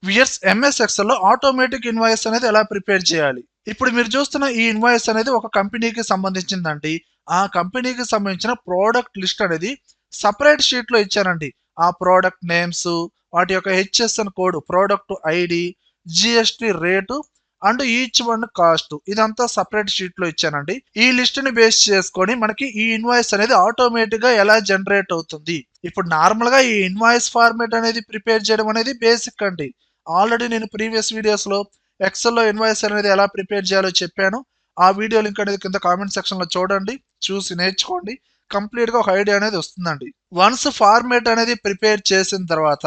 Weirs MS Excel లో automatic invoice అనేది ఎలా ప్రిపేర్ చేయాలి. ఇప్పుడు మీరు చూస్తున్న ఈ ఇన్వాయిస్ అనేది ఒక కంపెనీకి సంబంధించిందండి. ఆ కంపెనీకి సంబంధించిన ప్రోడక్ట్ లిస్ట్ అనేది సపరేట్ షీట్ లో ఇచ్చానండి. ఆ ప్రోడక్ట్ నేమ్స్, వాటి యొక్క HSN code, product ID, GST rate and each one cost, ఇదంతా సపరేట్ షీట్ లో ఇచ్చానండి. ఈ లిస్ట్ ని బేస్ చేసుకొని మనకి ఈ ఇన్వాయిస్ అనేది ఆటోమేటిక్ గా ఎలా జనరేట్ అవుతుంది. ఇప్పుడు నార్మల్ గా ఈ ఇన్వాయిస్ ఫార్మేట్ అనేది ప్రిపేర్ చేయడం అనేది బేసిక్ అండి. ఆల్రెడీ నేను ప్రీవియస్ వీడియోస్ లో ఎక్సెల్ లో ఇన్వాయిస్ అనేది ఎలా ప్రిపేర్ చేయాలో చెప్పాను. ఆ వీడియో లింక్ అనేది కింద కామెంట్ సెక్షన్ లో చూడండి, చూసి నేర్చుకోండి. కంప్లీట్ గా ఒక ఐడియా అనేది వస్తుందండి. వన్స్ ఫార్మేట్ అనేది ప్రిపేర్ చేసిన తర్వాత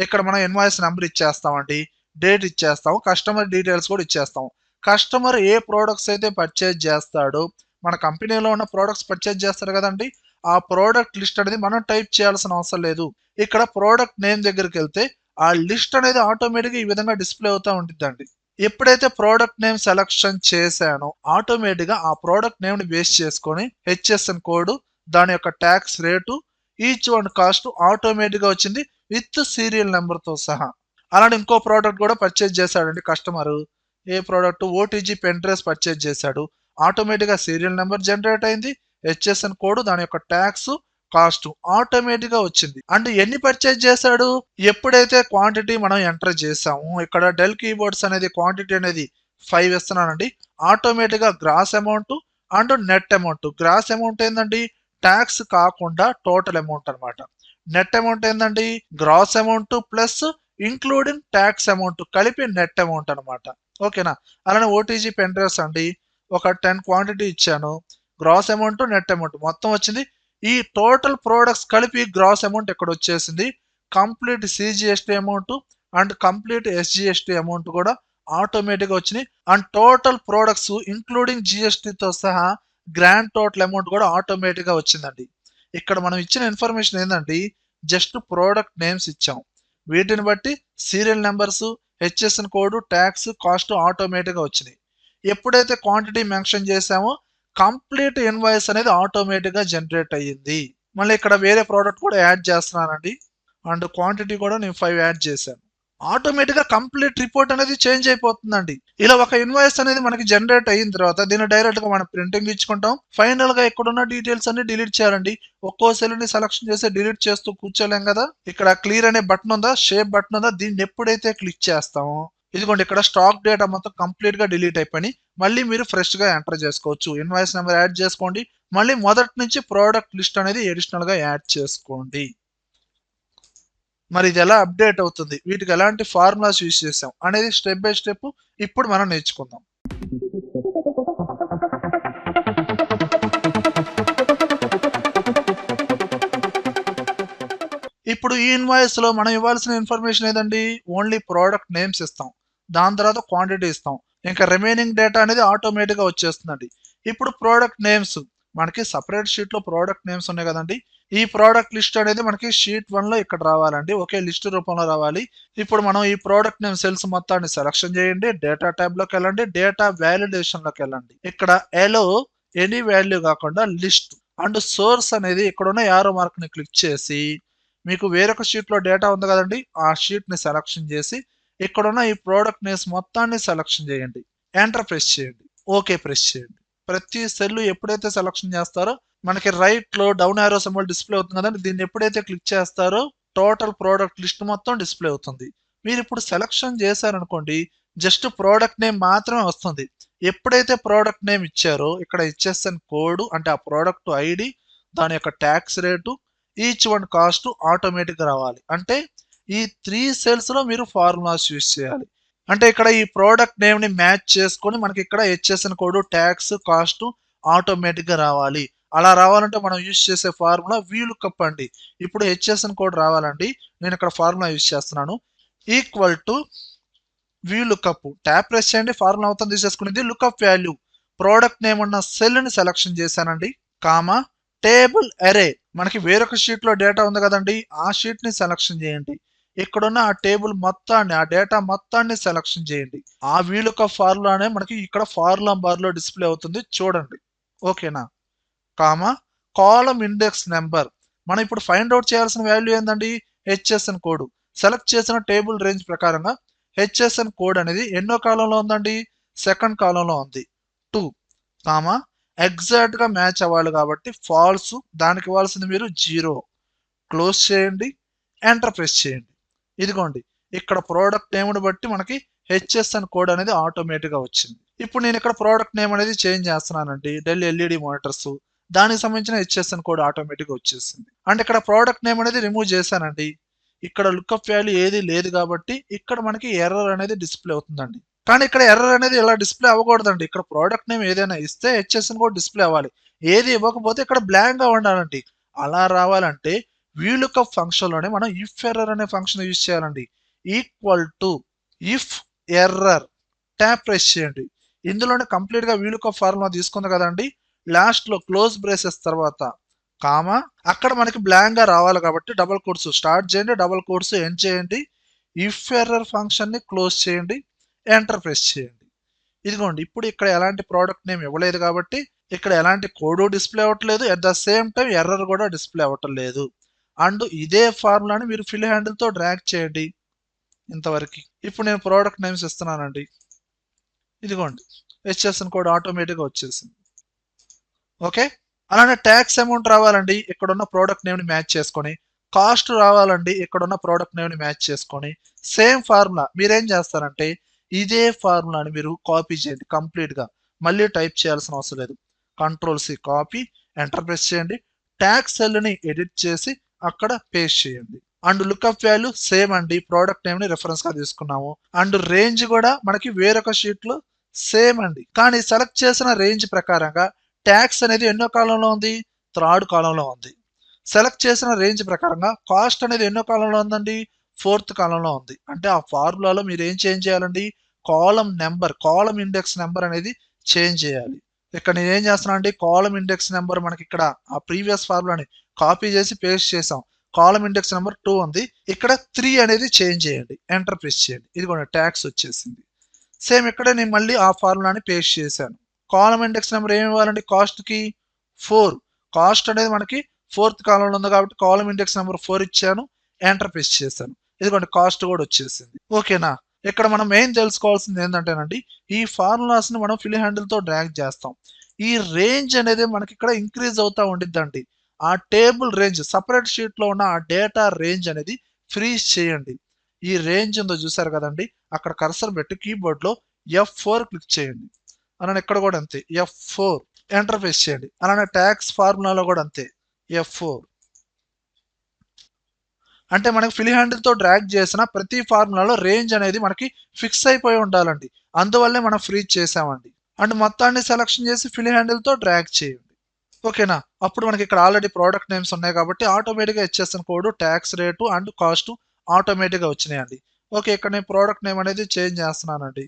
ఇక్కడ మనం ఇన్వాయిస్ నెంబర్ ఇచ్చేస్తామండి, డేట్ ఇచ్చేస్తాం, కస్టమర్ డీటెయిల్స్ కూడా ఇచ్చేస్తాం. కస్టమర్ ఏ ప్రోడక్ట్స్ అయితే పర్చేజ్ చేస్తాడో, మన కంపెనీలో ఉన్న ప్రోడక్ట్స్ పర్చేజ్ చేస్తారు కదండి, ఆ ప్రోడక్ట్ లిస్ట్ అనేది మనం టైప్ చేయాల్సిన అవసరం లేదు. ఇక్కడ ప్రోడక్ట్ నేమ్ దగ్గరికి వెళ్తే ఆ లిస్ట్ అనేది ఆటోమేటిక్గా ఈ విధంగా డిస్ప్లే అవుతూ ఉంటుందండి. ఎప్పుడైతే ప్రోడక్ట్ నేమ్ సెలక్షన్ చేశానో ఆటోమేటిక్గా ఆ ప్రోడక్ట్ నేమ్ ని బేస్ చేసుకొని హెచ్ఎస్ఎన్ కోడ్, దాని యొక్క tax rate, each one cost ఆటోమేటిక్గా వచ్చింది విత్ సీరియల్ నెంబర్ తో సహా. అలానే ఇంకో ప్రోడక్ట్ కూడా పర్చేజ్ చేశాడండి కస్టమర్. ఏ product? OTG pen drives purchase చేశాడు. ఆటోమేటిక్గా సీరియల్ నెంబర్ జనరేట్ అయింది, హెచ్ఎస్ఎన్ కోడ్, దాని యొక్క ట్యాక్స్, కాస్ట్ ఆటోమేటిక్ గా వచ్చింది. అండ్ ఎన్ని పర్చేజ్ చేశాడు? ఎప్పుడైతే క్వాంటిటీ మనం ఎంటర్ చేసాము, ఇక్కడ డెల్ కీబోర్డ్స్ అనేది క్వాంటిటీ అనేది 5 ఇస్తున్నానండి. ఆటోమేటిక్ గా gross amount and net amount. Gross amount ఏందండి? ట్యాక్స్ కాకుండా టోటల్ అమౌంట్ అనమాట. నెట్ అమౌంట్ ఏందండి? Gross amount plus including tax amount కలిపి నెట్ అమౌంట్ అనమాట. ఓకేనా? అలానే ఓటీజీ పెన్ డ్రైవ్స్ అండి, ఒక 10 క్వాంటిటీ ఇచ్చాను. గ్రాస్ అమౌంట్, నెట్ అమౌంట్ మొత్తం వచ్చింది. ఈ టోటల్ ప్రోడక్ట్స్ కలిపి గ్రాస్ అమౌంట్ ఇక్కడ వచ్చేసింది. Complete CGST amount and complete SGST amount కూడా ఆటోమేటిక్గా వచ్చినాయి. అండ్ టోటల్ ప్రోడక్ట్స్ ఇంక్లూడింగ్ జిఎస్టీతో సహా గ్రాండ్ టోటల్ అమౌంట్ కూడా ఆటోమేటిక్గా వచ్చిందండి. ఇక్కడ మనం ఇచ్చిన ఇన్ఫర్మేషన్ ఏంటంటే జస్ట్ ప్రోడక్ట్ నేమ్స్ ఇచ్చాం. వీటిని బట్టి serial numbers, HSN code, tax, cost ఆటోమేటిక్గా వచ్చినాయి. ఎప్పుడైతే క్వాంటిటీ మెన్షన్ చేసామో కంప్లీట్ ఇన్వాయిస్ అనేది ఆటోమేటిక్గా జనరేట్ అయ్యింది. మళ్ళీ ఇక్కడ వేరే ప్రోడక్ట్ కూడా యాడ్ చేస్తున్నానండి. అండ్ క్వాంటిటీ కూడా నేను 5 యాడ్ చేశాను. ఆటోమేటిక్గా కంప్లీట్ రిపోర్ట్ అనేది చేంజ్ అయిపోతుందండి. ఇలా ఒక ఇన్వాయిస్ అనేది మనకి జనరేట్ అయిన తర్వాత దీన్ని డైరెక్ట్ గా మనం ప్రింటింగ్ ఇచ్చుకుంటాం. ఫైనల్ గా ఇక్కడున్న డీటెయిల్స్ అన్ని డిలీట్ చేయాలండి. ఒక్కో సెల్ ని సెలక్షన్ చేసి డిలీట్ చేస్తూ కూర్చోలేం కదా. ఇక్కడ క్లియర్ అనే బటన్ ఉందా, షేప్ బటన్ ఉందా, దీన్ని ఎప్పుడైతే క్లిక్ చేస్తామో ఇదిగోండి ఇక్కడ స్టాక్ డేటా మొత్తం కంప్లీట్ గా డిలీట్ అయిపోయి మళ్ళీ మీరు ఫ్రెష్ గా ఎంటర్ చేసుకోవచ్చు. ఇన్వాయిస్ నెంబర్ యాడ్ చేసుకోండి. మళ్ళీ మొదటి నుంచి ప్రోడక్ట్ లిస్ట్ అనేది అడిషనల్ గా యాడ్ చేసుకోండి. మరి ఇది ఎలా అప్డేట్ అవుతుంది, వీటికి ఎలాంటి ఫార్ములాస్ యూజ్ చేసాం అనేది స్టెప్ బై స్టెప్ ఇప్పుడు మనం నేర్చుకుందాం. ఇప్పుడు ఈ ఇన్వాయిస్ లో మనం ఇవ్వాల్సిన ఇన్ఫర్మేషన్ ఏదండి? ఓన్లీ ప్రోడక్ట్ నేమ్స్ ఇస్తాం, దాని తర్వాత క్వాంటిటీ ఇస్తాం, ఇంకా రిమైనింగ్ డేటా అనేది ఆటోమేటిక్ గా వచ్చేస్తుందండి. ఇప్పుడు ప్రోడక్ట్ నేమ్స్ మనకి సపరేట్ షీట్ లో ప్రోడక్ట్ నేమ్స్ ఉన్నాయి కదండి. ఈ ప్రోడక్ట్ లిస్ట్ అనేది మనకి షీట్ 1 లో ఇక్కడ రావాలండి, ఒకే లిస్ట్ రూపంలో రావాలి. ఇప్పుడు మనం ఈ ప్రోడక్ట్ నేమ్ సెల్స్ మొత్తాన్ని సెలక్షన్ చేయండి, డేటా ట్యాబ్ లోకి వెళ్ళండి, డేటా వ్యాలిడేషన్ లోకి వెళ్ళండి. ఇక్కడ ఎలో ఎనీ వాల్యూ కాకుండా లిస్ట్ అండ్ సోర్స్ అనేది ఇక్కడ ఉన్న యారో మార్క్ ని క్లిక్ చేసి మీకు వేరొక షీట్ లో డేటా ఉంది కదండి, ఆ షీట్ ని సెలక్షన్ చేసి ఇక్కడున్న ఈ ప్రోడక్ట్ నేమ్స్ మొత్తాన్ని సెలక్షన్ చేయండి. ఎంటర్ ప్రెస్ చేయండి, ఓకే ప్రెస్ చేయండి. ప్రతి సెల్ ఎప్పుడైతే సెలక్షన్ చేస్తారో మనకి రైట్ లో డౌన్ ఆరో సింబల్ డిస్ప్లే అవుతుంది కదండి, దీన్ని ఎప్పుడైతే క్లిక్ చేస్తారో టోటల్ ప్రోడక్ట్ లిస్ట్ మొత్తం డిస్ప్లే అవుతుంది. మీరు ఇప్పుడు సెలక్షన్ చేశారనుకోండి, జస్ట్ ప్రోడక్ట్ నేమ్ మాత్రమే వస్తుంది. ఎప్పుడైతే ప్రోడక్ట్ నేమ్ ఇచ్చారో ఇక్కడ ఇచ్చేసిన కోడ్ అంటే ఆ ప్రోడక్ట్ ఐడి, దాని యొక్క tax rate, each one cost automatic రావాలి. అంటే ఈ 3 సెల్స్ లో మీరు ఫార్ములాస్ యూజ్ చేయాలి. అంటే ఇక్కడ ఈ ప్రోడక్ట్ నేమ్ ని మ్యాచ్ చేసుకొని మనకి ఇక్కడ HSN code, tax, cost automatic గా రావాలి. అలా రావాలంటే మనం యూజ్ చేసే ఫార్ములా VLOOKUP అండి. ఇప్పుడు హెచ్ఎస్ఎన్ కోడ్ రావాలండి, నేను ఇక్కడ ఫార్ములా యూజ్ చేస్తున్నాను. Equal to VLOOKUP, tap press చేయండి, ఫార్ములా మొత్తం తీసేసుకునేది. లుకప్ వాల్యూ ప్రోడక్ట్ నేమ్ ఉన్న సెల్ ని సెలక్షన్ చేశానండి, కామా టేబుల్ అరే, మనకి వేరొక షీట్ లో డేటా ఉంది కదండి, ఆ షీట్ ని సెలక్షన్ చేయండి. ఇక్కడున్న ఆ టేబుల్ మొత్తాన్ని, ఆ డేటా మొత్తాన్ని సెలక్షన్ చేయండి. ఆ VLOOKUP ఫార్ములానే మనకి ఇక్కడ ఫార్ములా బార్ లో డిస్ప్లే అవుతుంది చూడండి. ఓకేనా? కామా కాలం ఇండెక్స్ నెంబర్, మనం ఇప్పుడు ఫైండ్ అవుట్ చేయాల్సిన వాల్యూ ఏందండి? HSN code. సెలెక్ట్ చేసిన టేబుల్ రేంజ్ ప్రకారంగా హెచ్ఎస్ఎన్ కోడ్ అనేది ఎన్నో కాలంలో ఉందండి, సెకండ్ కాలంలో ఉంది 2 కామా ఎగ్జాక్ట్ గా మ్యాచ్ అవ్వాలి కాబట్టి ఫాల్స్, దానికి ఇవ్వాల్సింది మీరు 0. క్లోజ్ చేయండి, ఎంటర్ ప్రెస్ చేయండి. ఇదిగోండి ఇక్కడ ప్రోడక్ట్ నేమ్ని బట్టి మనకి హెచ్ఎస్ఎన్ కోడ్ అనేది ఆటోమేటిక్గా వచ్చింది. ఇప్పుడు నేను ఇక్కడ ప్రోడక్ట్ నేమ్ అనేది చేంజ్ చేస్తున్నానండి, డెల్ ఎల్ఈడి మానిటర్స్, దానికి సంబంధించిన హెచ్ఎస్ఎన్ కోడ్ ఆటోమేటిక్గా వచ్చేసింది. అంటే ఇక్కడ ప్రోడక్ట్ నేమ్ అనేది రిమూవ్ చేశానండి, ఇక్కడ లుక్అప్ వాల్యూ ఏది లేదు కాబట్టి ఇక్కడ మనకి ఎర్రర్ అనేది డిస్ప్లే అవుతుందండి. కానీ ఇక్కడ ఎర్రర్ అనేది ఇలా డిస్ప్లే అవ్వకూడదండి, ఇక్కడ ప్రోడక్ట్ నేమ్ ఏదైనా ఇస్తే హెచ్ఎస్ఎన్ కోడ్ డిస్ప్లే అవ్వాలి, ఏది ఇవ్వకపోతే ఇక్కడ బ్లాంక్ గా ఉండాలండి. అలా రావాలంటే వీలుకప్ ఫంక్షన్ లోనే మనం ఇఫ్ ఎర్రర్ అనే ఫంక్షన్ యూజ్ చేయాలండి. Equal to if error tap press చేయండి. ఇందులోనే కంప్లీట్ గా వీలుకప్ ఫార్ములా తీసుకుంది కదండి, లాస్ట్ లో క్లోజ్ బ్రేసెస్ తర్వాత కామా అక్కడ మనకి బ్లాంక్ గా రావాలి కాబట్టి డబుల్ కోట్స్ స్టార్ట్ చేయండి, డబుల్ కోట్స్ ఎండ్ చేయండి, ఇఫ్ ఎర్రర్ ఫంక్షన్ ని క్లోజ్ చేయండి, ఎంటర్ ప్రెస్ చేయండి. ఇదిగోండి ఇప్పుడు ఇక్కడ ఎలాంటి ప్రోడక్ట్ నేమ్ ఇవ్వలేదు కాబట్టి ఇక్కడ ఎలాంటి కోడ్ డిస్ప్లే అవ్వట్లేదు, at the same time error కూడా డిస్ప్లే అవ్వటం లేదు. అండ్ ఇదే ఫార్ములాని మీరు ఫిల్ హ్యాండిల్ తో డ్రాగ్ చేయండి ఇంతవరకు. ఇప్పుడు నేను ప్రోడక్ట్ నేమ్స్ ఇస్తున్నానండి, ఇదిగోండి హెచ్ఎస్ఎన్ కోడ్ ఆటోమేటిక్గా వచ్చేసింది. ఓకే, అలానే ట్యాక్స్ అమౌంట్ రావాలండి, ఇక్కడున్న ప్రోడక్ట్ నేమ్ని మ్యాచ్ చేసుకొని, కాస్ట్ రావాలండి, ఇక్కడున్న ప్రోడక్ట్ నేమ్ని మ్యాచ్ చేసుకొని, సేమ్ ఫార్ములా మీరేం చేస్తారంటే ఇదే ఫార్ములాని మీరు కాపీ చేయండి కంప్లీట్గా, మళ్ళీ టైప్ చేయాల్సిన అవసరం లేదు. Control C copy, enter press చేయండి, ట్యాక్స్ సెల్ని ఎడిట్ చేసి అక్కడ పేస్ట్ చేయండి. అండ్ లుక్అప్ వాల్యూ సేమ్ అండి, ప్రోడక్ట్ నేమ్ని రిఫరెన్స్గా తీసుకున్నాము. అండ్ రేంజ్ కూడా మనకి వేరొక షీట్లో సేమ్ అండి, కానీ సెలెక్ట్ చేసిన రేంజ్ ప్రకారంగా ట్యాక్స్ అనేది ఎన్నో కాలంలో ఉంది, థర్డ్ కాలంలో ఉంది. సెలెక్ట్ చేసిన రేంజ్ ప్రకారంగా కాస్ట్ అనేది ఎన్నో కాలంలో ఉందండి, ఫోర్త్ కాలంలో ఉంది. అంటే ఆ ఫార్ములాలో మీరు ఏం చేంజ్ చేయాలండి, కాలం నెంబర్, కాలం ఇండెక్స్ నెంబర్ అనేది చేంజ్ చేయాలి. ఇక్కడ నేను ఏం చేస్తున్నా అండి, కాలం ఇండెక్స్ నెంబర్ మనకి ఇక్కడ ఆ ప్రీవియస్ ఫార్ములాని కాపీ చేసి పేస్ట్ చేసాం, కాలం ఇండెక్స్ నెంబర్ 2 ఉంది, ఇక్కడ 3 అనేది చేంజ్ చేయండి, ఎంటర్ ప్రెస్ చేయండి. ఇది కూడా ట్యాక్స్ వచ్చేసింది. సేమ్ ఇక్కడ నేను మళ్ళీ ఆ ఫార్ములాని పేస్ట్ చేశాను. కాలం ఇండెక్స్ నెంబర్ ఏమి ఇవ్వాలండి, కాస్ట్ కి 4, కాస్ట్ అనేది మనకి ఫోర్త్ కాలంలో ఉంది కాబట్టి కాలం ఇండెక్స్ నెంబర్ 4 ఇచ్చాను, ఎంటర్ ప్రెస్ చేశాను. ఇదిగోండి కాస్ట్ కూడా వచ్చేసింది. ఓకేనా, ఇక్కడ మనం మెయిన్ తెలుసుకోవాల్సింది ఏంటంటేనండి, ఈ ఫార్ములాస్ ని మనం ఫిల్ హ్యాండిల్ తో డ్రాగ్ చేస్తాం, ఈ రేంజ్ అనేది మనకి ఇక్కడ ఇంక్రీజ్ అవుతా ఉండిద్దండి. ఆ టేబుల్ రేంజ్ సపరేట్ షీట్ లో ఉన్న ఆ డేటా రేంజ్ అనేది ఫ్రీజ్ చేయండి. ఈ రేంజ్ ఉందో చూసారు కదండి, అక్కడ కర్సర్ పెట్టి కీబోర్డ్ లో F4 క్లిక్ చేయండి. అలానే ఇక్కడ కూడా అంతే F4, ఎంటర్ ప్రెస్ చేయండి. అలానే ట్యాక్స్ ఫార్ములాలో కూడా అంతే F4. అంటే మనకి ఫిల్ హ్యాండిల్ తో డ్రాగ్ చేసిన ప్రతి ఫార్ములాలో రేంజ్ అనేది మనకి ఫిక్స్ అయిపోయి ఉండాలండి, అందువల్లే మనం ఫ్రీజ్ చేసామండి. అండ్ మొత్తాన్ని సెలెక్షన్ చేసి ఫిల్ హ్యాండిల్ తో డ్రాగ్ చేయండి. ఓకేనా, అప్పుడు మనకి ఇక్కడ ఆల్రెడీ ప్రోడక్ట్ నేమ్స్ ఉన్నాయి కాబట్టి ఆటోమేటిక్గా HSN code, tax rate and cost ఆటోమేటిక్గా వచ్చినాయండి. ఓకే, ఇక్కడ నేను ప్రోడక్ట్ నేమ్ అనేది చేంజ్ చేస్తున్నానండి,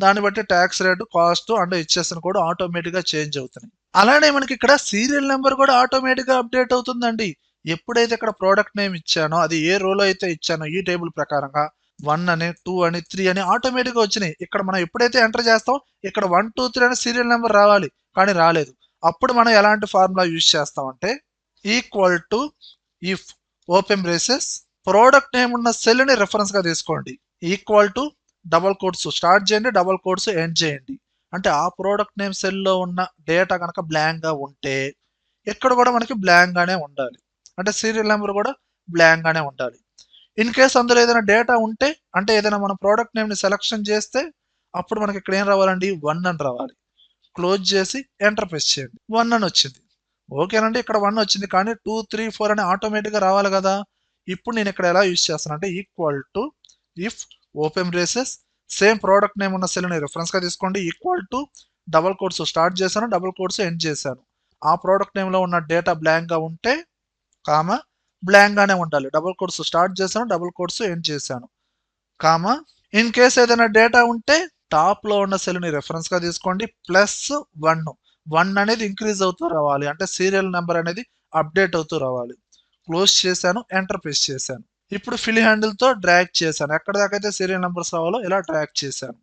దాన్ని బట్టి tax rate, cost and HSN code ఆటోమేటిక్గా చేంజ్ అవుతున్నాయి. అలానే మనకి ఇక్కడ సీరియల్ నెంబర్ కూడా ఆటోమేటిక్గా అప్డేట్ అవుతుందండి. ఎప్పుడైతే ఇక్కడ ప్రోడక్ట్ నేమ్ ఇచ్చానో అది ఏ రోలో అయితే ఇచ్చానో ఈ టేబుల్ ప్రకారంగా 1 అని 2 అని 3 అని ఆటోమేటిక్గా వచ్చినాయి. ఇక్కడ మనం ఎప్పుడైతే ఎంటర్ చేస్తాం ఇక్కడ 1 2 3 అని సీరియల్ నెంబర్ రావాలి, కానీ రాలేదు. అప్పుడు మనం ఎలాంటి ఫార్ములా యూజ్ చేస్తామంటే equal to if open braces product name ఉన్న సెల్ ని రెఫరెన్స్ గా తీసుకోండి, equal to double quotes start చేయండి, డబల్ కోట్స్ ఎండ్ చేయండి. అంటే ఆ ప్రోడక్ట్ నేమ్ సెల్ లో ఉన్న డేటా కనుక బ్లాంక్ గా ఉంటే ఇక్కడ కూడా మనకి బ్లాంక్ గానే ఉండాలి, అంటే సీరియల్ నెంబర్ కూడా బ్లాంక్ గానే ఉండాలి. ఇన్ కేస్ అందులో ఏదైనా డేటా ఉంటే, అంటే ఏదైనా మనం ప్రోడక్ట్ నేమ్ ని సెలెక్షన్ చేస్తే అప్పుడు మనకి ఇక్కడ ఏం రావాలండి, 1 అని రావాలి. క్లోజ్ చేసి ఎంటర్ ప్రెస్ చేయండి, 1 అని వచ్చింది. ఓకేనండి, ఇక్కడ 1 వచ్చింది, కానీ 2 3 4 అని ఆటోమేటిక్గా రావాలి కదా. ఇప్పుడు నేను ఇక్కడ ఎలా యూజ్ చేస్తాను అంటే equal to if open braces same product name ఉన్న సెల్ని రిఫరెన్స్గా తీసుకోండి, equal to double quotes start చేశాను, డబల్ కోట్స్ ఎండ్ చేశాను. ఆ ప్రోడక్ట్ నేమ్లో ఉన్న డేటా బ్లాంక్గా ఉంటే కామా బ్లాంక్గానే ఉండాలి, డబల్ కోట్స్ స్టార్ట్ చేశాను, డబల్ కోట్స్ ఎండ్ చేశాను, కామా. ఇన్ కేస్ ఏదైనా డేటా ఉంటే టాప్ లో ఉన్న సెల్ ని రెఫరెన్స్ గా తీసుకోండి, +1 అనేది ఇంక్రీజ్ అవుతూ రావాలి, అంటే సీరియల్ నెంబర్ అనేది అప్డేట్ అవుతూ రావాలి. క్లోజ్ చేశాను, ఎంటర్ ప్రెస్ చేశాను. ఇప్పుడు ఫిల్ హ్యాండిల్ తో డ్రాగ్ చేశాను, ఎక్కడ దాకా అయితే సీరియల్ నెంబర్స్ రావాలో ఇలా డ్రాగ్ చేశాను.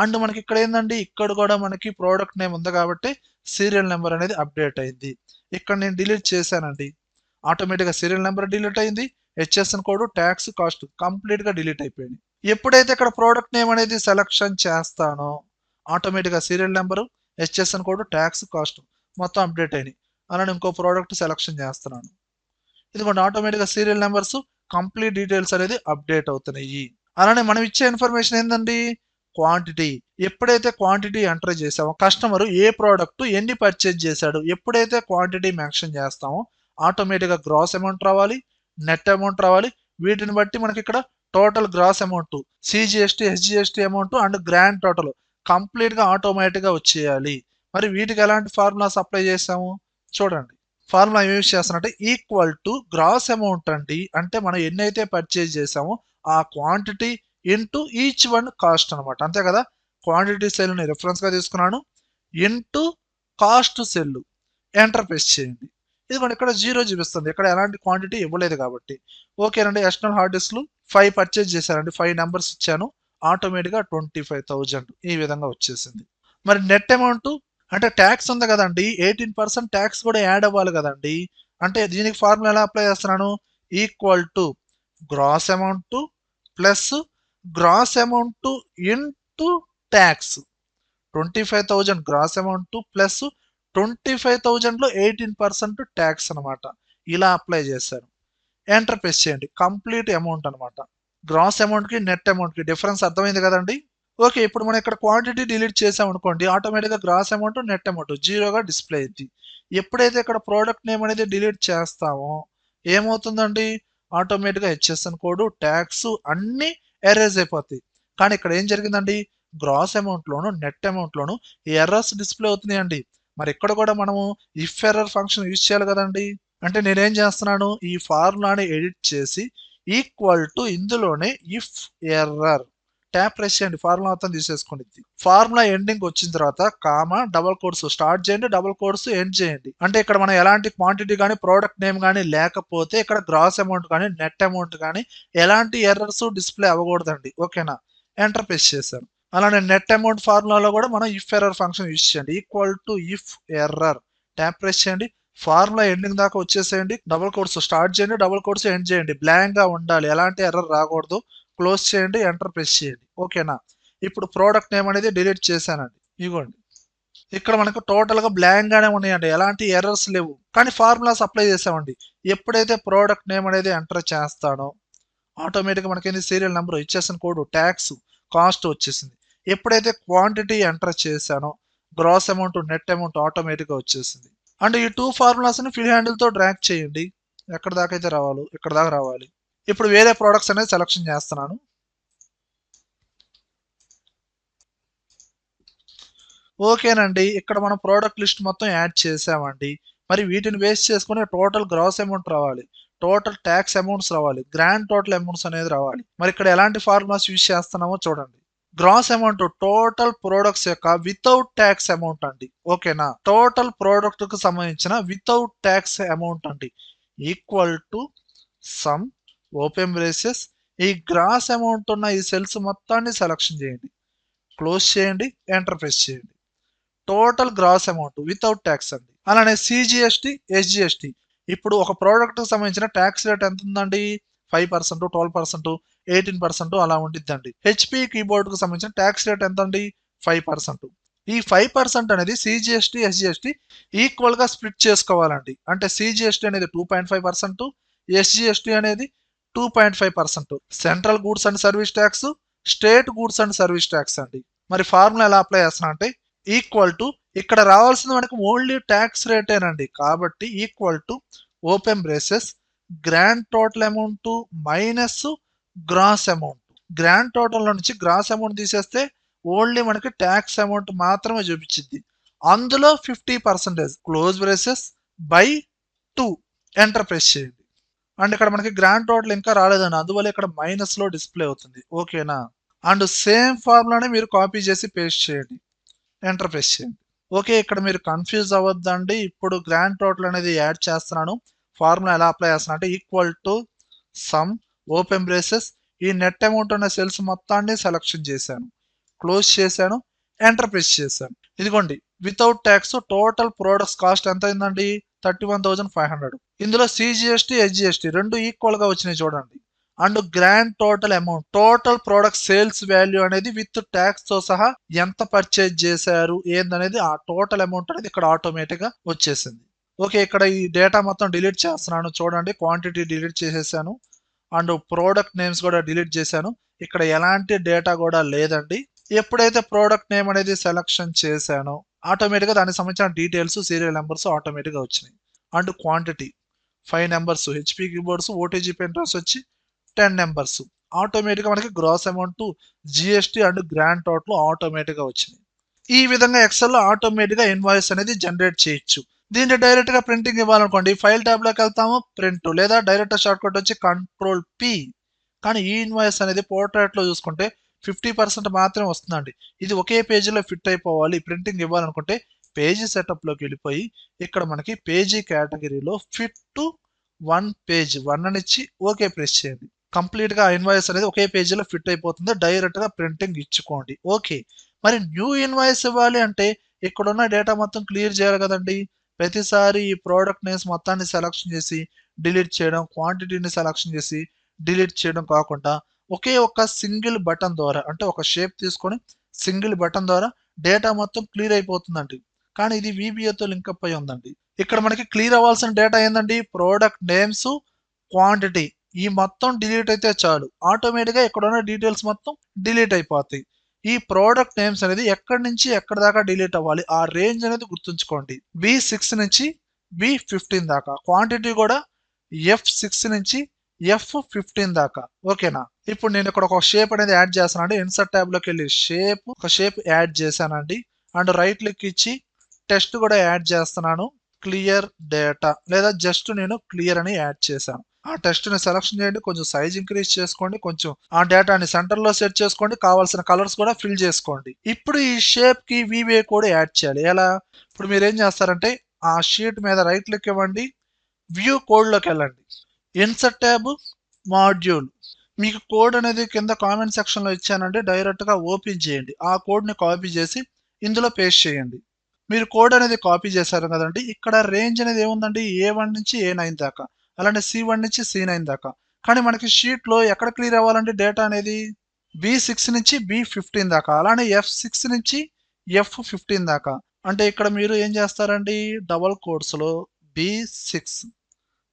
అండ్ మనకి ఇక్కడ ఏందండి, ఇక్కడ కూడా మనకి ప్రోడక్ట్ నేమ్ ఉంది కాబట్టి సీరియల్ నెంబర్ అనేది అప్డేట్ అయింది. ఇక్కడ నేను డిలీట్ చేశానండి, ఆటోమేటిక్గా సీరియల్ నెంబర్ డిలీట్ అయింది, HSN code, tax, cost complete గా డిలీట్ అయిపోయింది. ఎప్పుడైతే ఇక్కడ ప్రోడక్ట్ నేమ్ అనేది సెలక్షన్ చేస్తానో ఆటోమేటిక్గా serial number, HSN code, tax, cost మొత్తం అప్డేట్ అయినాయి. అలానే ఇంకో ప్రోడక్ట్ సెలక్షన్ చేస్తున్నాను. ఇదిగోండి ఆటోమేటిక్గా సీరియల్ నెంబర్స్, కంప్లీట్ డీటెయిల్స్ అనేది అప్డేట్ అవుతున్నాయి. అలానే మనం ఇచ్చే ఇన్ఫర్మేషన్ ఏందండి, క్వాంటిటీ. ఎప్పుడైతే క్వాంటిటీ ఎంటర్ చేసామో కస్టమర్ ఏ ప్రోడక్ట్ ఎన్ని పర్చేజ్ చేశాడు, ఎప్పుడైతే క్వాంటిటీ మెన్షన్ చేస్తామో ఆటోమేటిక్గా గ్రాస్ అమౌంట్ రావాలి, నెట్ అమౌంట్ రావాలి. వీటిని బట్టి మనకి ఇక్కడ total gross amount, CGST, SGST amount and grand total కంప్లీట్గా ఆటోమేటిక్గా వచ్చేయాలి. మరి వీటికి ఎలాంటి ఫార్ములాస్ అప్లై చేసాము చూడండి. ఫార్ములా యూజ్ చేస్తున్నట్టే ఈక్వల్ టు గ్రాస్ అమౌంట్ అండి, అంటే మనం ఎన్నైతే పర్చేజ్ చేసామో ఆ quantity into each one cost అనమాట. అంతే కదా, క్వాంటిటీ సెల్ని రిఫరెన్స్గా తీసుకున్నాను, into cost cell enter press చేయండి. ఇదిగోండి ఇక్కడ జీరో చూపిస్తుంది, ఇక్కడ ఎలాంటి క్వాంటిటీ ఇవ్వలేదు కాబట్టి. ఓకేనండి. ఎక్స్టర్నల్ హార్డ్ డిస్క్లు 5 పర్చేజ్ చేశారండి, 5 నెంబర్స్ ఇచ్చాను, ఆటోమేటిక్గా 25,000 ఈ విధంగా వచ్చేసింది. మరి నెట్ అమౌంట్ అంటే ట్యాక్స్ ఉంది కదండి, 18% ట్యాక్స్ కూడా యాడ్ అవ్వాలి కదండి. అంటే దీనికి ఫార్ములా ఎలా అప్లై చేస్తున్నాను, equal to gross amount plus gross amount into tax. 25,000 gross amount plus 25,000లో 18% ట్యాక్స్ అనమాట. ఇలా అప్లై చేశాను. ఎంటర్ ప్రెస్ చేయండి. కంప్లీట్ అమౌంట్ అనమాట. గ్రాస్ అమౌంట్కి నెట్ అమౌంట్కి డిఫరెన్స్ అర్థమైంది కదండి. ఓకే, ఇప్పుడు మనం ఇక్కడ క్వాంటిటీ డిలీట్ చేసాం అనుకోండి, ఆటోమేటిక్గా గ్రాస్ అమౌంట్, నెట్ అమౌంట్ జీరోగా డిస్ప్లే అయింది. ఎప్పుడైతే ఇక్కడ ప్రోడక్ట్ నేమ్ అనేది డిలీట్ చేస్తామో ఏమవుతుందండి, ఆటోమేటిక్గా హెచ్ఎస్ఎన్ కోడ్, ట్యాక్స్ అన్నీ ఎరేజ్ అయిపోతాయి. కానీ ఇక్కడ ఏం జరిగిందండి, గ్రాస్ అమౌంట్లోను నెట్ అమౌంట్లోను ఎర్రర్స్ డిస్ప్లే అవుతున్నాయండి. మరి ఇక్కడ కూడా మనము ఇఫ్ ఎర్రర్ ఫంక్షన్ యూజ్ చేయాలి కదండి. అంటే నేనేం చేస్తున్నాను, ఈ ఫార్ములాని ఎడిట్ చేసి ఈక్వల్ టు ఇందులోనే ఇఫ్ ఎర్రర్ ట్యాప్ ప్రెస్ చేయండి, ఫార్ములా మొత్తం తీసేసుకోండి. ఫార్ములా ఎండింగ్ వచ్చిన తర్వాత కామా డబల్ కోడ్స్ స్టార్ట్ చేయండి, డబల్ కోడ్స్ ఎండ్ చేయండి. అంటే ఇక్కడ మనం ఎలాంటి క్వాంటిటీ కానీ ప్రోడక్ట్ నేమ్ కానీ లేకపోతే ఇక్కడ గ్రాస్ అమౌంట్ కానీ నెట్ అమౌంట్ కానీ ఎలాంటి ఎర్రర్స్ డిస్ప్లే అవ్వకూడదండి. ఓకేనా, ఎంటర్ ప్రెస్ చేశాను. అలానే నెట్ అమౌంట్ ఫార్ములాలో కూడా మనం ఇఫ్ ఎర్రర్ ఫంక్షన్ యూజ్ చేయండి, equal to if error tap press చేయండి, ఫార్ములా ఎండింగ్ దాకా వచ్చేసేయండి, డబుల్ కోడ్స్ స్టార్ట్ చేయండి, డబుల్ కోడ్స్ ఎండ్ చేయండి, బ్లాంక్ గా ఉండాలి, ఎలాంటి ఎర్రర్ రాకూడదు. క్లోజ్ చేయండి, ఎంటర్ ప్రెస్ చేయండి. ఓకేనా, ఇప్పుడు ప్రోడక్ట్ నేమ్ అనేది డిలీట్ చేశానండి. ఇగోండి ఇక్కడ మనకు టోటల్ గా బ్లాంక్ గానే ఉన్నాయండి, ఎలాంటి ఎర్రర్స్ లేవు. కానీ ఫార్ములాస్ అప్లై చేసామండి. ఎప్పుడైతే ప్రోడక్ట్ నేమ్ అనేది ఎంటర్ చేస్తానో ఆటోమేటిక్గా మనకి సీరియల్ నెంబర్, ఇచ్చేసిన కోడ్, ట్యాక్స్, కాస్ట్ వచ్చేసింది. ఎప్పుడైతే క్వాంటిటీ ఎంటర్ చేశానో గ్రాస్ అమౌంట్, నెట్ అమౌంట్ ఆటోమేటిక్గా వచ్చేసింది. అండ్ ఈ 2 ఫార్ములాస్ని ఫిల్ హ్యాండిల్తో డ్రాగ్ చేయండి, ఎక్కడ దాకా అయితే రావాలో ఇక్కడ దాకా రావాలి. ఇప్పుడు వేరే ప్రోడక్ట్స్ అనేది సెలెక్షన్ చేస్తున్నాను. ఓకేనండి, ఇక్కడ మనం ప్రోడక్ట్ లిస్ట్ మొత్తం యాడ్ చేసామండి. మరి వీటిని బేస్ చేసుకుని టోటల్ గ్రాస్ అమౌంట్ రావాలి, టోటల్ ట్యాక్స్ అమౌంట్స్ రావాలి, గ్రాండ్ టోటల్ అమౌంట్స్ అనేది రావాలి. మరి ఇక్కడ ఎలాంటి ఫార్ములాస్ యూజ్ చేస్తున్నామో చూడండి. గ్రాస్ అమౌంట్ టోటల్ ప్రోడక్ట్స్ యొక్క వితౌట్ ట్యాక్స్ అమౌంట్ అండి. ఓకేనా, టోటల్ ప్రోడక్ట్ కు సంబంధించిన వితౌట్ ట్యాక్స్ అమౌంట్ అండి, equal to sum open braces. ఈ గ్రాస్ అమౌంట్ ఉన్న ఈ సెల్స్ మొత్తాన్ని సెలక్షన్ చేయండి, క్లోజ్ చేయండి, ఎంటర్ ప్రెస్ చేయండి. Total gross amount without tax అండి. అలానే సిజిఎస్టీ, ఎస్జిఎస్టీ. ఇప్పుడు ఒక ప్రోడక్ట్ కు సంబంధించిన ట్యాక్స్ రేట్ ఎంత ఉందండి, 5%, 12%, 18% అలా ఉండిద్దండి. హెచ్పి కీబోర్డ్ కు సంబంధించిన ట్యాక్స్ రేట్ ఎంత అండి, 5%. ఈ 5% అనేది సిజిఎస్టీ, ఎస్జిఎస్టీ ఈక్వల్ గా స్ప్లిట్ చేసుకోవాలండి. అంటే సిజిఎస్టీ అనేది 2.5%, ఎస్జిఎస్టీ అనేది 2.5%. Central goods and service tax, state goods and service tax అండి. మరి ఫార్ములా ఎలా అప్లై చేస్తున్నా అంటే ఈక్వల్ టు ఇక్కడ రావాల్సింది మనకి ఓన్లీ ట్యాక్స్ రేటేనండి, కాబట్టి equal to open braces grand total amount minus gross amount. Grand total నుంచి గ్రాస్ అమౌంట్ తీసేస్తే ఓన్లీ మనకి ట్యాక్స్ అమౌంట్ మాత్రమే చూపించింది, అందులో 50%. Close braces by 2 enter press చేయండి. అండ్ ఇక్కడ మనకి గ్రాండ్ టోటల్ ఇంకా రాలేదండి, అందువల్ల ఇక్కడ మైనస్ లో డిస్ప్లే అవుతుంది. ఓకేనా, అండ్ సేమ్ ఫార్ములాని మీరు కాపీ చేసి పేస్ట్ చేయండి, ఎంటర్ ప్రెస్ చేయండి. ఓకే, ఇక్కడ మీరు కన్ఫ్యూజ్ అవ్వద్దండి, ఇప్పుడు గ్రాండ్ టోటల్ అనేది యాడ్ చేస్తున్నాను. ఫార్ములా ఎలా అప్లై చేస్తున్నా అంటే equal to sum open braces ఈ నెట్ అమౌంట్ ఉన్న సెల్స్ మొత్తాన్ని సెలెక్షన్ చేశాను, క్లోజ్ చేశాను, ఎంటర్ ప్రెస్ చేశాను. ఇదిగోండి without tax total products cost ఎంత అయిందండి, 31,500. ఇందులో సిజిఎస్టీ, ఎస్జిఎస్టీ రెండు ఈక్వల్ గా వచ్చినాయి చూడండి. And grand total amount, total product sales value అనేది విత్ ట్యాక్స్ తో సహా ఎంత పర్చేజ్ చేశారు ఏందనేది ఆ టోటల్ అమౌంట్ అనేది ఇక్కడ ఆటోమేటిక్ గా వచ్చేసింది. ఓకే, ఇక్కడ ఈ డేటా మొత్తం డిలీట్ చేస్తున్నాను చూడండి. క్వాంటిటీ డిలీట్ చేసేసాను అండ్ ప్రోడక్ట్ నేమ్స్ కూడా డిలీట్ చేశాను. ఇక్కడ ఎలాంటి డేటా కూడా లేదండి. ఎప్పుడైతే ప్రోడక్ట్ నేమ్ అనేది సెలక్షన్ చేశానో ఆటోమేటిక్ గా దానికి సంబంధించిన డీటెయిల్స్, సీరియల్ నెంబర్స్ ఆటోమేటిక్ గా వచ్చినాయి. And quantity 5 numbers, HP keyboards, OTG pen drives వచ్చి 10 నెంబర్స్. ఆటోమేటిక్ గా మనకి gross amount, GST and grand total automatic గా వచ్చినాయి. ఈ విధంగా ఎక్సెల్ లో ఆటోమేటిక్ గా ఇన్వాయిస్ అనేది జనరేట్ చేయొచ్చు. దీన్ని డైరెక్ట్ గా ప్రింటింగ్ ఇవ్వాలనుకోండి, ఫైల్ ట్యాబ్ లోకి వెళ్తాము, ప్రింట్, లేదా డైరెక్ట్ షార్ట్ కట్ వచ్చి కంట్రోల్ పి. కానీ ఈ ఇన్వాయిస్ అనేది పోర్ట్రేట్ లో చూసుకుంటే 50% మాత్రమే వస్తుందండి. ఇది ఒకే పేజీలో ఫిట్ అయిపోవాలి. ప్రింటింగ్ ఇవ్వాలనుకుంటే పేజీ సెటప్ లోకి వెళ్ళిపోయి ఇక్కడ మనకి పేజీ కేటగిరీలో ఫిట్ టు 1 పేజ్ 1 అని ఇచ్చి ఓకే ప్రెస్ చేయండి. కంప్లీట్ గా ఇన్వాయిస్ అనేది ఒకే పేజీలో ఫిట్ అయిపోతుంది. డైరెక్ట్ గా ప్రింటింగ్ ఇచ్చుకోండి. ఓకే, మరి న్యూ ఇన్వాయిస్ ఇవ్వాలి అంటే ఇక్కడున్న డేటా మొత్తం క్లియర్ చేయాలి కదండి. ప్రతిసారి ఈ ప్రోడక్ట్ నేమ్స్ మొత్తాన్ని సెలక్షన్ చేసి డిలీట్ చేయడం, క్వాంటిటీని సెలక్షన్ చేసి డిలీట్ చేయడం కాకుండా ఒకే ఒక్క సింగిల్ బటన్ ద్వారా, అంటే ఒక షేప్ తీసుకొని సింగిల్ బటన్ ద్వారా డేటా మొత్తం క్లియర్ అయిపోతుందండి. కానీ ఇది VBAతో లింకప్ అయి ఉందండి. ఇక్కడ మనకి క్లియర్ అవ్వాల్సిన డేటా ఏందండి, ప్రోడక్ట్ నేమ్స్, క్వాంటిటీ. ఈ మొత్తం డిలీట్ అయితే చాలు, ఆటోమేటిక్ గా ఇక్కడ ఉన్న డీటెయిల్స్ మొత్తం డిలీట్ అయిపోతాయి. ఈ ప్రోడక్ట్ నేమ్స్ అనేది ఎక్కడి నుంచి ఎక్కడి దాకా డిలీట్ అవ్వాలి, ఆ రేంజ్ అనేది గుర్తుంచుకోండి. B6 నుంచి B15 దాకా, క్వాంటిటీ కూడా F6 నుంచి F15 దాకా. ఓకేనా. ఇప్పుడు నేను ఇక్కడ ఒక షేప్ అనేది యాడ్ చేస్తానండి. ఇన్సర్ట్ ట్యాబ్ లోకి వెళ్ళి ఒక షేప్ యాడ్ చేశానండి. అండ్ రైట్ క్లిక్ ఇచ్చి టెక్స్ట్ కూడా యాడ్ చేస్తున్నాను. క్లియర్ డేటా, లేదా జస్ట్ నేను క్లియర్ అని యాడ్ చేశాను. ఆ టెక్స్ట్ ని సెలక్షన్ చేయండి, కొంచెం సైజ్ ఇంక్రీజ్ చేసుకోండి, కొంచెం ఆ డేటాని సెంటర్ లో సెట్ చేసుకోండి, కావాల్సిన కలర్స్ కూడా ఫిల్ చేసుకోండి. ఇప్పుడు ఈ షేప్ కి VBA కోడ్ యాడ్ చేయాలి. ఎలా? ఇప్పుడు మీరు ఏం చేస్తారంటే ఆ షీట్ మీద రైట్ క్లిక్ ఇవ్వండి, వ్యూ కోడ్ లోకి వెళ్ళండి, ఇన్సర్ట్ ట్యాబ్, మాడ్యూల్. మీకు కోడ్ అనేది కింద కామెంట్ సెక్షన్ లో ఇచ్చానండి, డైరెక్ట్ గా ఓపెన్ చేయండి. ఆ కోడ్ ని కాపీ చేసి ఇందులో పేస్ట్ చేయండి. మీరు కోడ్ అనేది కాపీ చేశారు కదండి. ఇక్కడ రేంజ్ అనేది ఏముందండి, A1 నుంచి A9 దాకా, అలానే C1 నుంచి C9 దాకా. కానీ మనకి షీట్ లో ఎక్కడ క్లియర్ అవ్వాలండి డేటా అనేది, B6 నుంచి B15 దాకా, అలానే F6 నుంచి F15 దాకా. అంటే ఇక్కడ మీరు ఏం చేస్తారండి, డబల్ కోడ్స్ లో B6,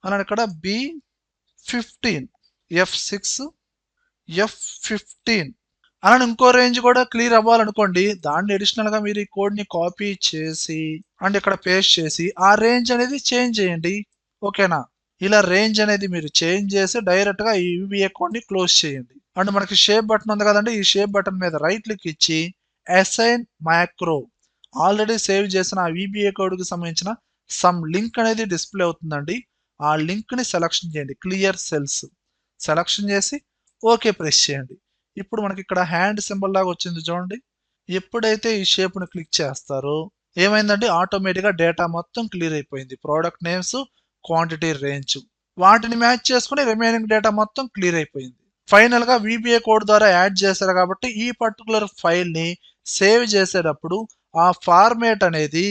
అలానే ఇక్కడ B15, F6, F15. అలానే ఇంకో రేంజ్ కూడా క్లియర్ అవ్వాలనుకోండి, దాన్ని అడిషనల్ గా మీరు ఈ కోడ్ ని కాపీ చేసి అండ్ ఇక్కడ పేస్ట్ చేసి ఆ రేంజ్ అనేది చేంజ్ చేయండి. ఓకేనా. ఇలా రేంజ్ అనేది మీరు చేంజ్ చేసి డైరెక్ట్ గా ఈ VBA కోడ్ ని క్లోజ్ చేయండి. అండ్ మనకి షేప్ బటన్ ఉంది కదండి, ఈ షేప్ బటన్ మీద రైట్ క్లిక్ ఇచ్చి అసైన్ మ్యాక్రో, ఆల్రెడీ సేవ్ చేసిన ఆ VBA కోడ్ కి సంబంధించిన సమ్ లింక్ అనేది డిస్ప్లే అవుతుందండి. ఆ లింక్ ని సెలక్షన్ చేయండి, క్లియర్ సెల్స్ సెలక్షన్ చేసి ఓకే ప్రెస్ చేయండి. ఇప్పుడు మనకి ఇక్కడ హ్యాండ్ సింబల్ లాగా వచ్చింది చూడండి. ఎప్పుడైతే ఈ షేప్ ని క్లిక్ చేస్తారో ఏమైందంటే ఆటోమేటిక్ గా డేటా మొత్తం క్లియర్ అయిపోయింది. ప్రోడక్ట్ నేమ్స్, క్వాంటిటీ, రేంజ్ వాటిని మ్యాచ్ చేసుకుని రిమైనింగ్ డేటా మొత్తం క్లియర్ అయిపోయింది. ఫైనల్ గా VBA కోడ్ ద్వారా యాడ్ చేశారు కాబట్టి ఈ పర్టికులర్ ఫైల్ ని సేవ్ చేసేటప్పుడు ఆ ఫార్మేట్ అనేది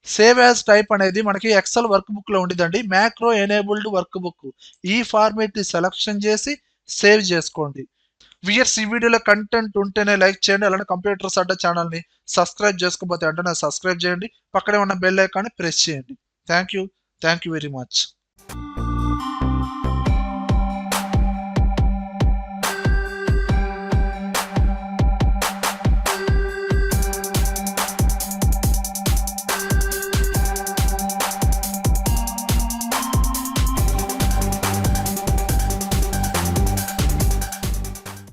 సేవ్ యాజ్ టైప్ అనేది మనకి ఎక్సెల్ వర్క్ బుక్ లో ఉండిదండి, మ్యాక్రో ఎనేబుల్డ్ వర్క్ బుక్. ఈ ఫార్మేట్ ని సెలక్షన్ చేసి సేవ్ చేసుకోండి. వియర్స్, ఈ వీడియోలో కంటెంట్ ఉంటేనే లైక్ చేయండి, అలానే కంప్యూటర్స్ అడ్డా ఛానల్ ని సబ్స్క్రైబ్ చేసుకోకపోతే వెంటనే సబ్స్క్రైబ్ చేయండి, పక్కనే ఉన్న బెల్ ఐకాన్ ని ప్రెస్ చేయండి. Thank you very much.